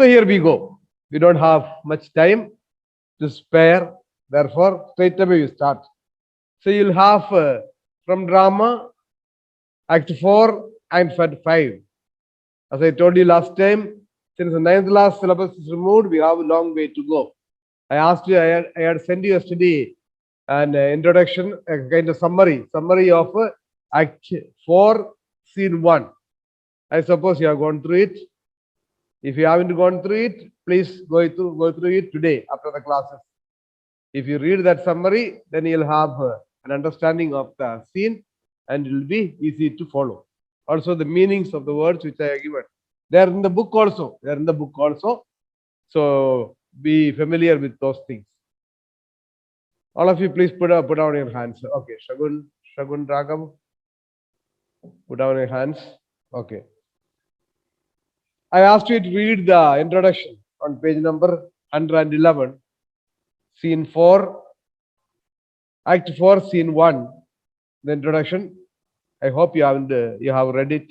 So here we go. We don't have much time to spare. Therefore, straight away we start. So you'll have from drama, Act 4 and Act 5. As I told you last time, since the ninth class syllabus is removed, we have a long way to go. I asked you, I had sent you yesterday an introduction, a kind of summary of Act 4, Scene 1. I suppose you have gone through it. If you haven't gone through it, please go through it today after the classes. If you read that summary, then you'll have an understanding of the scene and it will be easy to follow. Also, the meanings of the words which I have given. They are in the book also. They are in the book also. So be familiar with those things. All of you, please put down your hands. Okay, Shagun Raghav, put down your hands. Okay. I asked you to read the introduction on page number 111, scene 4, act 4, scene 1, the introduction. I hope you have read it.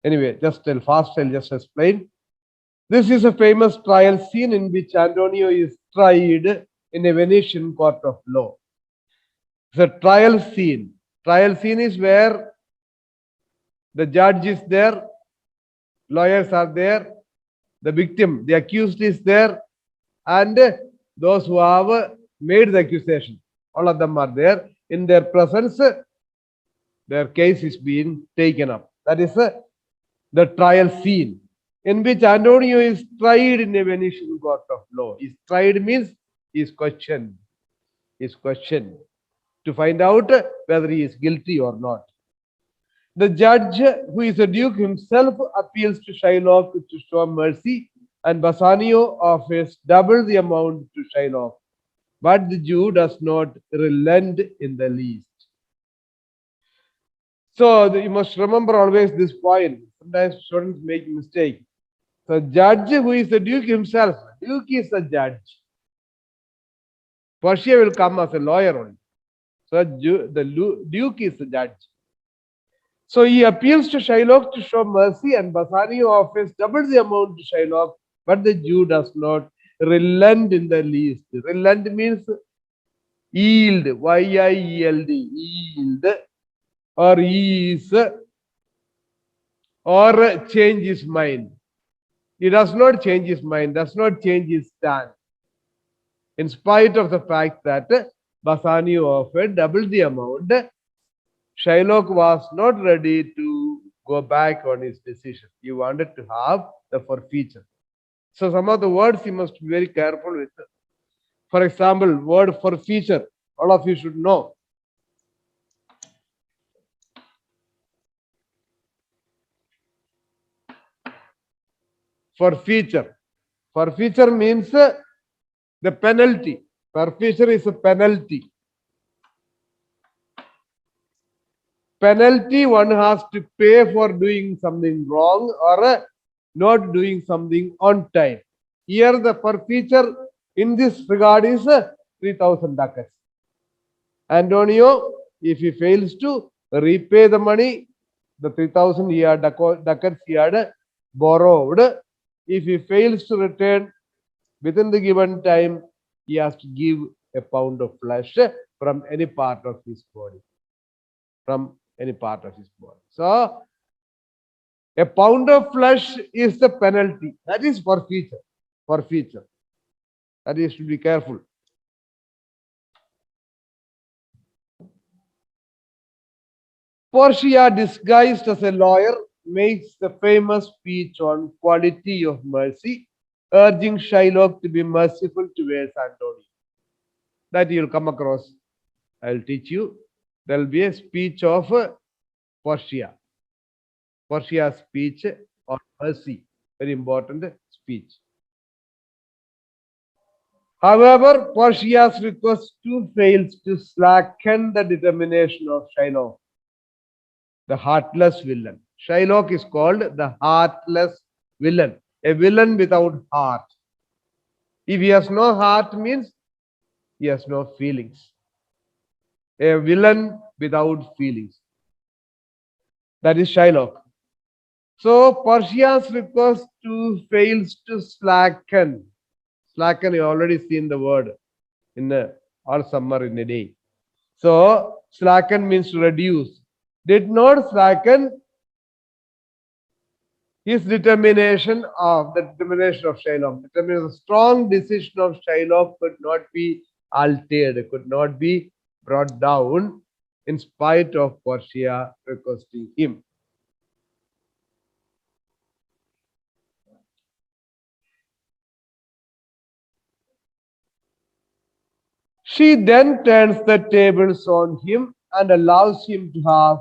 Anyway, just tell fast, I'll just explain. This is a famous trial scene in which Antonio is tried in a Venetian court of law. It's a trial scene. Trial scene is where the judge is there, lawyers are there, the victim, the accused is there, and those who have made the accusation, all of them are there. In their presence, their case is being taken up. That is the trial scene in which Antonio is tried in a Venetian court of law. Is tried means is questioned. Is questioned to find out whether he is guilty or not. The judge, who is a duke himself, appeals to Shylock to show mercy, and Bassanio offers double the amount to Shylock. But the Jew does not relent in the least. So you must remember always this point. Sometimes students make mistake. So judge, who is the duke himself, duke is the judge. Portia will come as a lawyer only. So the duke is the judge. So he appeals to Shylock to show mercy, and Bassanio offers double the amount to Shylock, but the Jew does not relent in the least. Relent means yield, Y-I-E-L-D, yield, or ease, or change his mind. He does not change his mind, does not change his stand, in spite of the fact that Bassanio offered double the amount. Shylock was not ready to go back on his decision. He wanted to have the forfeiture. So some of the words you must be very careful with. For example, word forfeiture, all of you should know. Forfeiture. Forfeiture means the penalty. Forfeiture is a penalty. Penalty one has to pay for doing something wrong or not doing something on time. Here the forfeiture in this regard is 3,000 ducats. Antonio, if he fails to repay the money, the 3,000 ducats he had borrowed, if he fails to return within the given time, he has to give a pound of flesh from any part of his body. From any part of his body. So, a pound of flesh is the penalty. That is forfeiture. Forfeiture. That is to be careful. Portia, disguised as a lawyer, makes the famous speech on quality of mercy, urging Shylock to be merciful towards Antonio. That you'll come across. I'll teach you. There will be a speech of Portia. Portia's speech on mercy. Very important speech. However, Portia's request too fails to slacken the determination of Shylock, the heartless villain. Shylock is called the heartless villain, a villain without heart. If he has no heart means he has no feelings. A villain without feelings. That is Shylock. So Persia's request to fails to slacken. Slacken, you already seen the word in all summer in a day. So slacken means to reduce. Did not slacken his determination of the determination of Shylock. Determination, the strong decision of Shylock could not be altered, could not be brought down in spite of Portia requesting him. She then turns the tables on him and allows him to have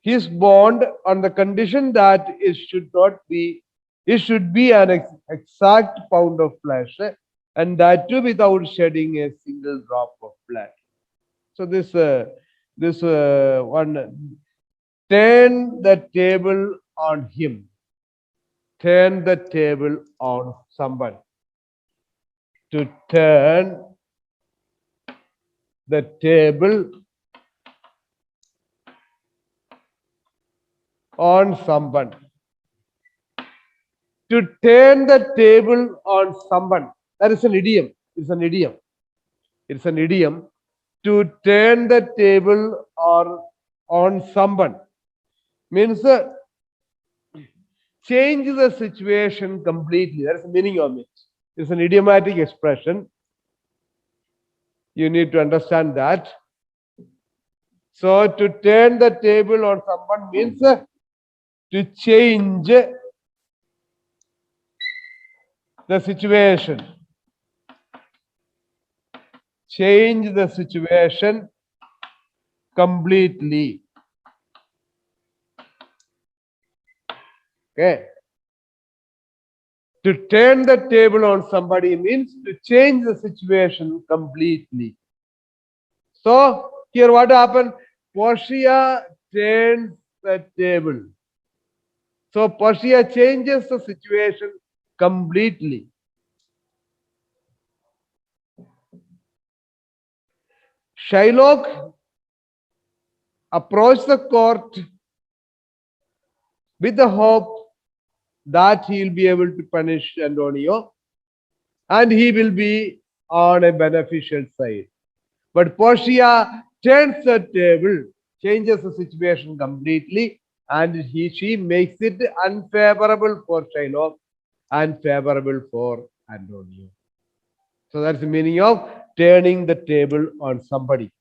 his bond on the condition that it should be an exact pound of flesh, and that too without shedding a single drop of blood. So this one, turn the table on him, turn the table on someone. To turn the table on someone. To turn the table on someone. That is an idiom. It's an idiom. It's an idiom. To turn the table or on someone means change the situation completely. That's the meaning of it. It's an idiomatic expression. You need to understand that. So to turn the table on someone means to change the situation. Change the situation completely. Okay. To turn the table on somebody means to change the situation completely. So here what happened? Portia turns the table. So Portia changes the situation completely. Shylock approached the court with the hope that he will be able to punish Antonio and he will be on a beneficial side. But Portia turns the table, changes the situation completely, and she makes it unfavorable for Shylock and favorable for Antonio. So that's the meaning of turning the table on somebody.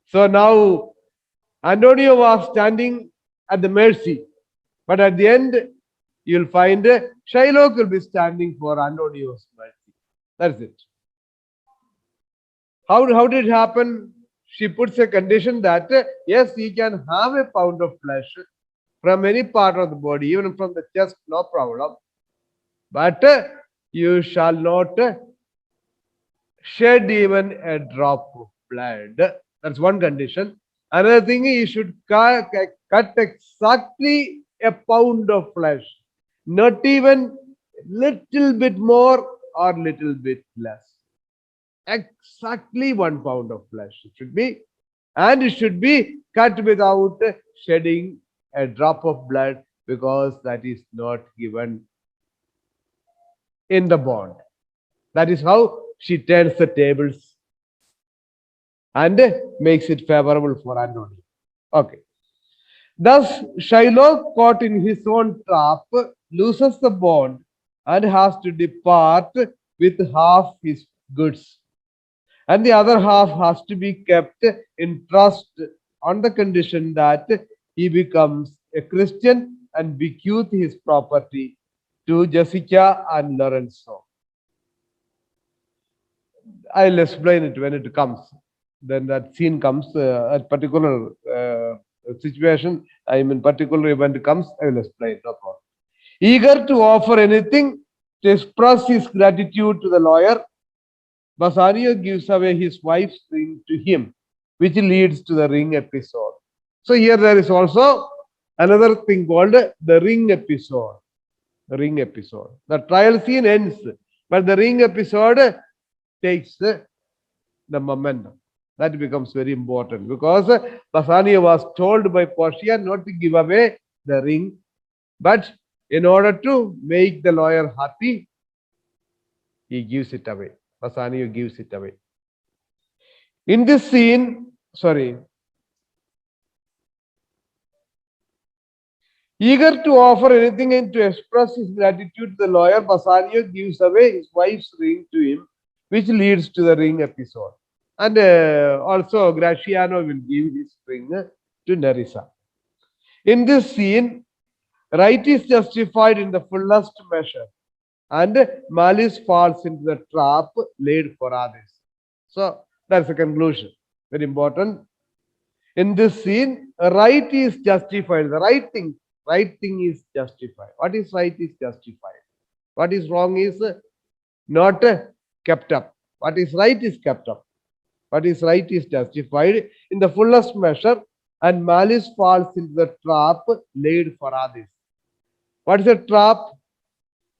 So now Antonio was standing at the mercy, but at the end, you'll find Shylock will be standing for Antonio's mercy. That's it. How did it happen? She puts a condition that yes, he can have a pound of flesh from any part of the body, even from the chest, no problem. But you shall not shed even a drop of blood. That's one condition. Another thing, he should cut exactly a pound of flesh, not even little bit more or little bit less. Exactly 1 pound of flesh it should be, and it should be cut without shedding a drop of blood, because that is not given in the bond. That is how she turns the tables and makes it favorable for Antonio. Okay. Thus, Shylock, caught in his own trap, loses the bond and has to depart with half his goods, and the other half has to be kept in trust on the condition that he becomes a Christian and bequeath his property to Jessica and Lorenzo. I'll explain it when it comes. Then that scene comes, a particular situation, I mean, particular event comes, I will explain. No problem. Eager to offer anything to express his gratitude to the lawyer, Bassanio gives away his wife's ring to him, which leads to the ring episode. So here there is also another thing called the ring episode. The ring episode. The trial scene ends, but the ring episode takes the momentum. That becomes very important because Bassanio was told by Portia not to give away the ring, but in order to make the lawyer happy, he gives it away. Bassanio gives it away. In this scene, eager to offer anything and to express his gratitude to the lawyer, Bassanio gives away his wife's ring to him, which leads to the ring episode. And also, Graciano will give his ring to Nerissa. In this scene, right is justified in the fullest measure, and malice falls into the trap laid for others. So, that's the conclusion. Very important. In this scene, right is justified. The right thing is justified. What is right is justified. What is wrong is not kept up. What is right is kept up. What is right is justified in the fullest measure, and malice falls into the trap laid for others. What is a trap?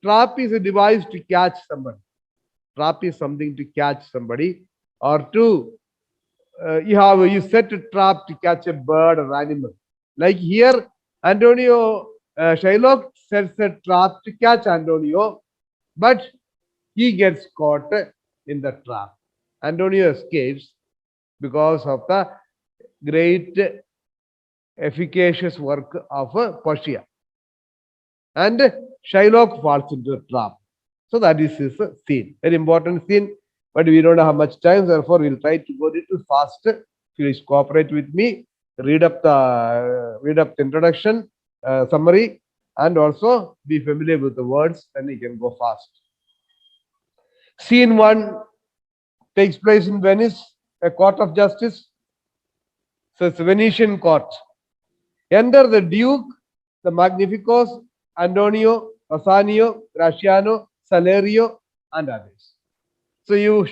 Trap is a device to catch somebody. Trap is something to catch somebody, or to you set a trap to catch a bird or animal. Like here, Antonio Shylock sets a trap to catch Antonio, but he gets caught in the trap. Antonio escapes because of the great efficacious work of Portia. And Shylock falls into the trap. So that is his scene. Very important scene, but we don't have much time. Therefore, we'll try to go a little fast. Please cooperate with me. Read up the introduction, summary, and also be familiar with the words. Then you can go fast. Scene 1 takes place in Venice, a court of justice. So it's a Venetian court. Enter the Duke, the Magnificos, Antonio, Bassanio, Graciano, Salerio, and others. So you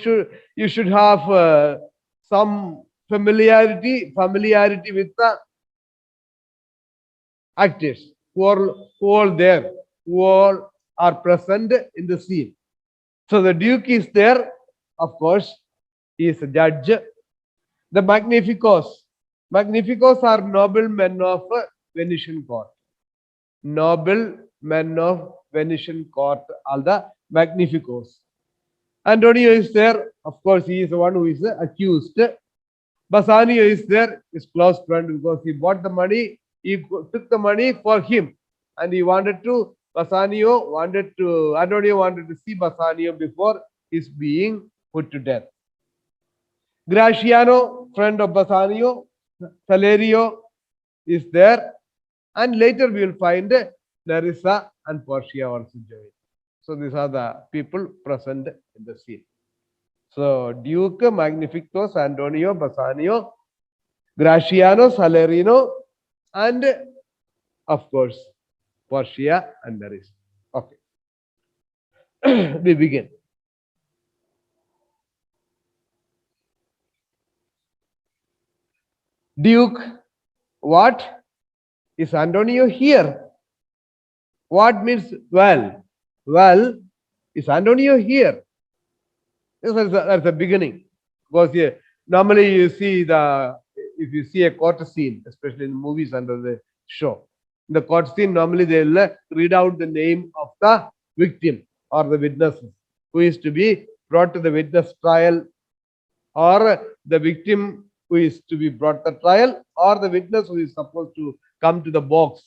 should have some familiarity with the actors who are there, who all are present in the scene. So the Duke is there, of course. He is a judge. The Magnificos are noble men of Venetian court. Noble men of Venetian court are the Magnificos. Antonio is there. Of course, he is the one who is accused. Bassanio is there, his close friend, because he bought the money. He took the money for him, and Antonio wanted to see Bassanio before his being put to death. Graciano, friend of Bassanio, Salerio is there, and later we will find Nerissa and Portia also join. So these are the people present in the scene. So Duke, Magnificos, Antonio, Bassanio, Graciano, Salerino, and of course Portia and Nerissa. Okay. We begin. Duke, what? Is Antonio here? What means well? Well, is Antonio here? That's the beginning. Because normally if you see a court scene, especially in movies under the show, in the court scene, normally they'll read out the name of the victim or the witnesses who is to be brought to the witness trial, or the victim who is to be brought to trial, or the witness who is supposed to come to the box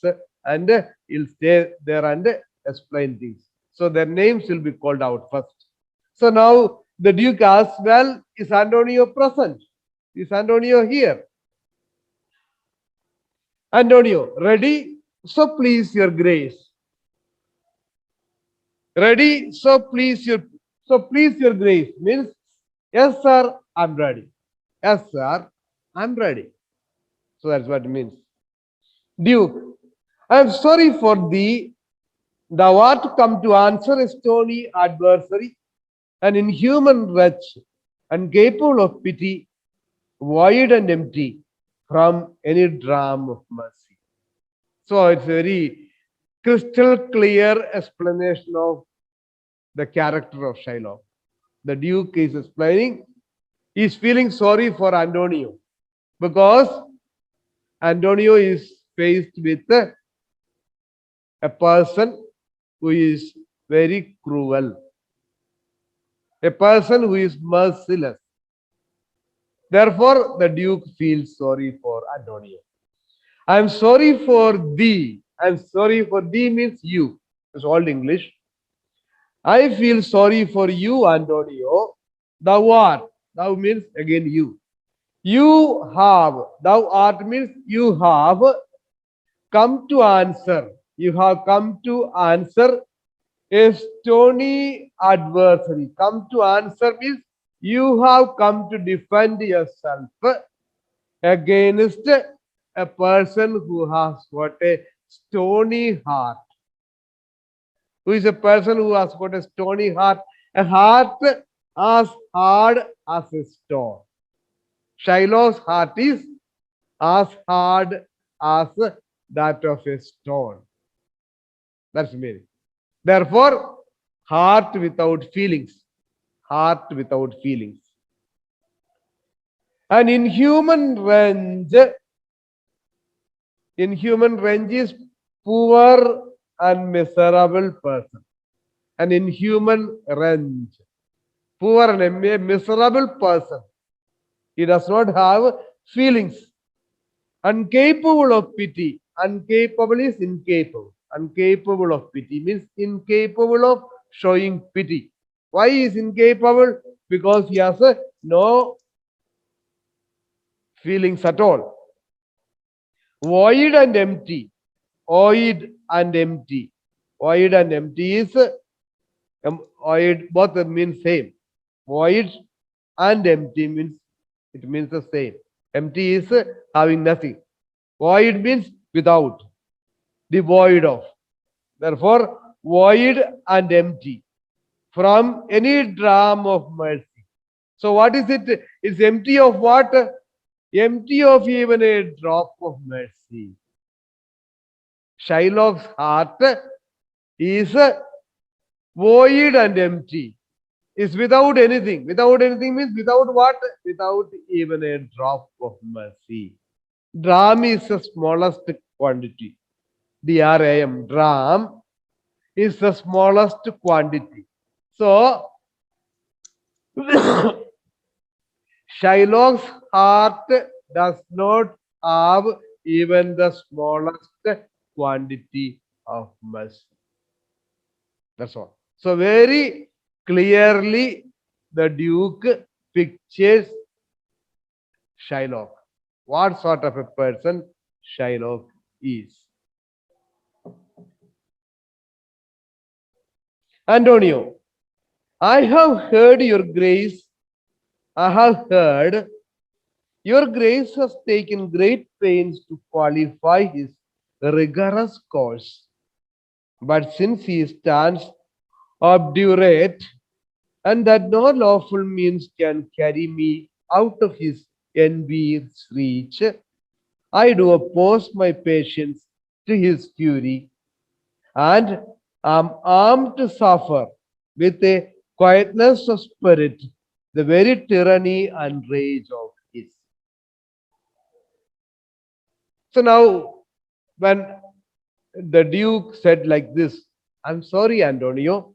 and he'll stay there and explain things. So their names will be called out first. So now the Duke asks, well, is Antonio present? Is Antonio here? Antonio, ready? So please your grace. Ready? So please your grace means, yes, sir, I'm ready. Yes, sir, I'm ready. So that's what it means. Duke, I am sorry for thee. Thou art come to answer a stony adversary, an inhuman wretch, incapable of pity, void and empty from any dram of mercy. So it's a very crystal clear explanation of the character of Shylock. The Duke is explaining, he is feeling sorry for Antonio because Antonio is faced with a person who is very cruel, a person who is merciless. Therefore, the Duke feels sorry for Antonio. I'm sorry for thee. I'm sorry for thee means you. It's Old English. I feel sorry for you, Antonio. Thou art. Thou means again you. You have. Thou art means you have come to answer. You have come to answer a stony adversary. Come to answer means you have come to defend yourself against a person who has got a stony heart. Who is a person who has got a stony heart? A heart as hard as a stone. Shiloh's heart is as hard as that of a stone. That's the meaning. Therefore, heart without feelings. Heart without feelings. An inhuman range is poor and miserable person. An inhuman range. Poor and a miserable person. He does not have feelings. Incapable of pity. Incapable is incapable. Incapable of pity means incapable of showing pity. Why is incapable? Because he has no feelings at all. Void and empty. Void and empty. Void and empty is void, both mean same. Void and empty means it means the same. Empty is having nothing. Void means without, devoid of. Therefore, void and empty from any dram of mercy. So, what is it? It's empty of what? Empty of even a drop of mercy. Shylock's heart is void and empty. Is without anything. Without anything means without what? Without even a drop of mercy. Dram is the smallest quantity. DRAM. Dram is the smallest quantity. So, Shylock's heart does not have even the smallest quantity of mercy. That's all. So, very clearly, the Duke pictures Shylock. What sort of a person Shylock is. Antonio, I have heard your grace. I have heard your grace has taken great pains to qualify his rigorous course. But since he stands obdurate, and that no lawful means can carry me out of his envy's reach, I do oppose my patience to his fury, and am armed to suffer with a quietness of spirit the very tyranny and rage of his. So now, when the Duke said like this, I'm sorry, Antonio,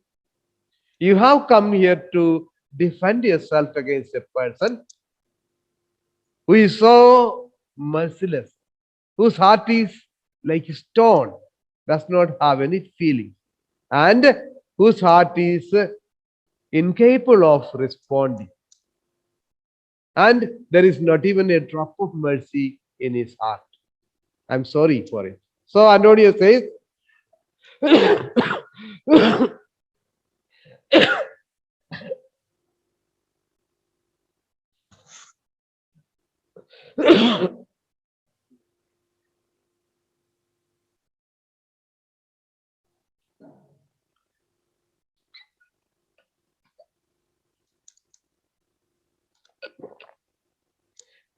you have come here to defend yourself against a person who is so merciless, whose heart is like stone, does not have any feeling, and whose heart is incapable of responding. And there is not even a drop of mercy in his heart. I'm sorry for it. So Antonio says,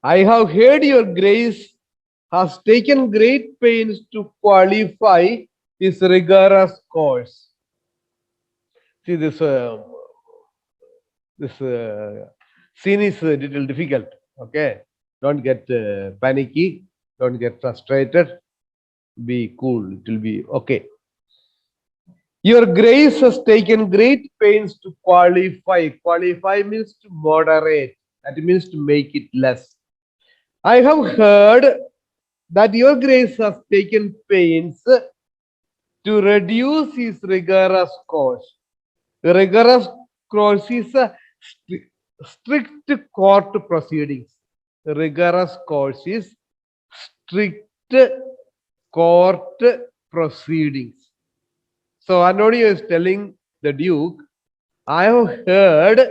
I have heard your grace has taken great pains to qualify his rigorous course. See, this scene is a little difficult. Okay, don't get panicky, don't get frustrated. Be cool. It will be okay. Your grace has taken great pains to qualify. Qualify means to moderate. That means to make it less. I have heard that your grace has taken pains to reduce his rigorous course. Rigorous course is a strict court proceedings. Rigorous course is strict court proceedings. So Antonio is telling the Duke, I have heard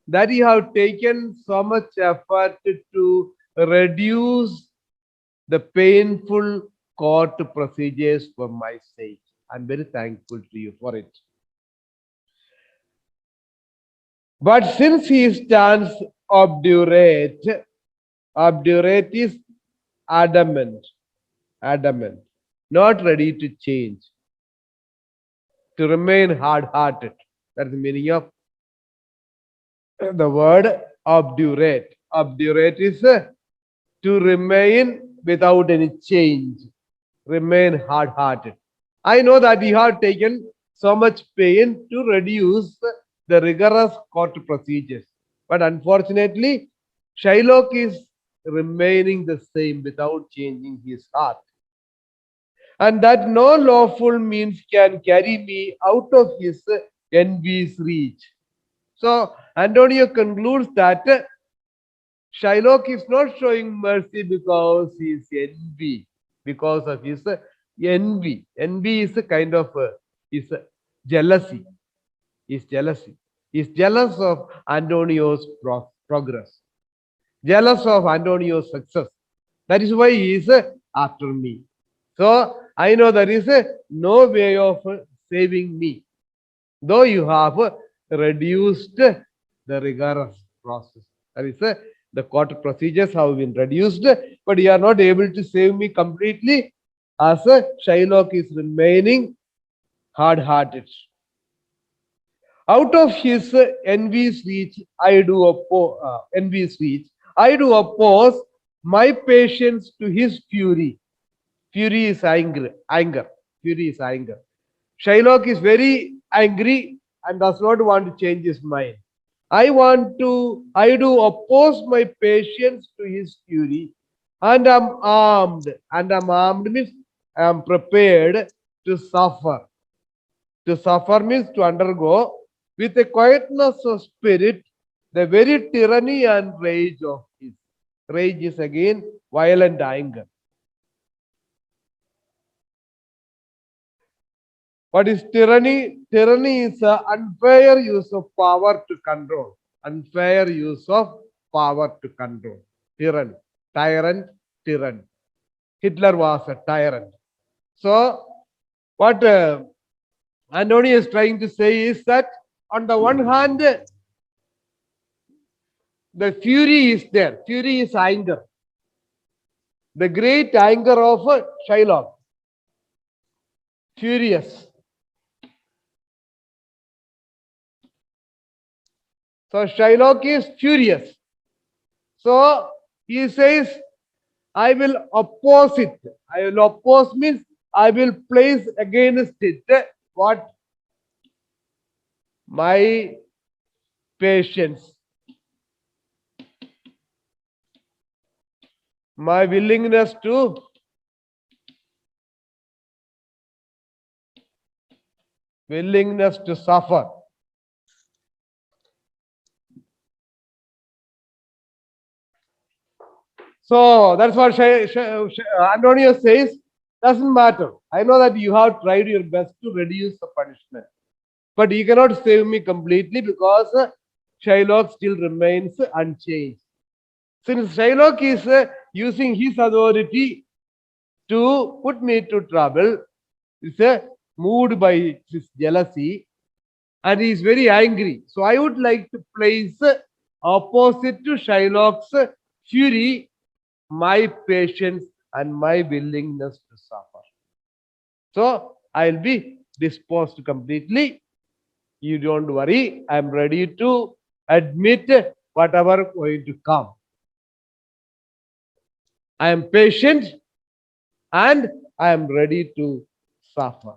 that you have taken so much effort to reduce the painful court procedures for my sake. I'm very thankful to you for it. But since he stands obdurate, obdurate is adamant, adamant, not ready to change, to remain hard-hearted. That's the meaning of the word obdurate. Obdurate is to remain without any change, remain hard-hearted. I know that you have taken so much pain to reduce the rigorous court procedures, but unfortunately, Shylock is remaining the same without changing his heart, and that no lawful means can carry me out of his envy's reach. So Antonio concludes that Shylock is not showing mercy because he is envy, because of his envy. Envy is a kind of is jealousy. Is jealousy. He's jealous of Antonio's progress, jealous of Antonio's success. That is why he is after me. So I know there is no way of saving me, though you have reduced the rigorous process. That is, the court procedures have been reduced, but you are not able to save me completely, as Shylock is remaining hard-hearted. Out of his envy's reach, I do oppose my patience to his fury. Fury is anger. Fury is anger. Shylock is very angry and does not want to change his mind. I do oppose my patience to his fury, and I'm armed. And I'm armed means I am prepared to suffer. To suffer means to undergo with a quietness of spirit the very tyranny and rage of his. Rage is again violent anger. What is tyranny? Tyranny is an unfair use of power to control. Unfair use of power to control. Tyrant, tyrant. Hitler was a tyrant. So, what Antony is trying to say is that on the one hand, the fury is there. Fury is anger. The great anger of Shylock. Furious. So Shylock is furious. So he says, I will oppose it. I will oppose means I will place against it what? My patience. My willingness to suffer. So that's what Antonio says. Doesn't matter. I know that you have tried your best to reduce the punishment, but you cannot save me completely because Shylock still remains unchanged. Since Shylock is using his authority to put me to trouble, is moved by his jealousy, and he is very angry. So I would like to place opposite to Shylock's fury my patience and my willingness to suffer. So I'll be disposed completely. You don't worry. I'm ready to admit whatever going to come. I am patient and I am ready to suffer.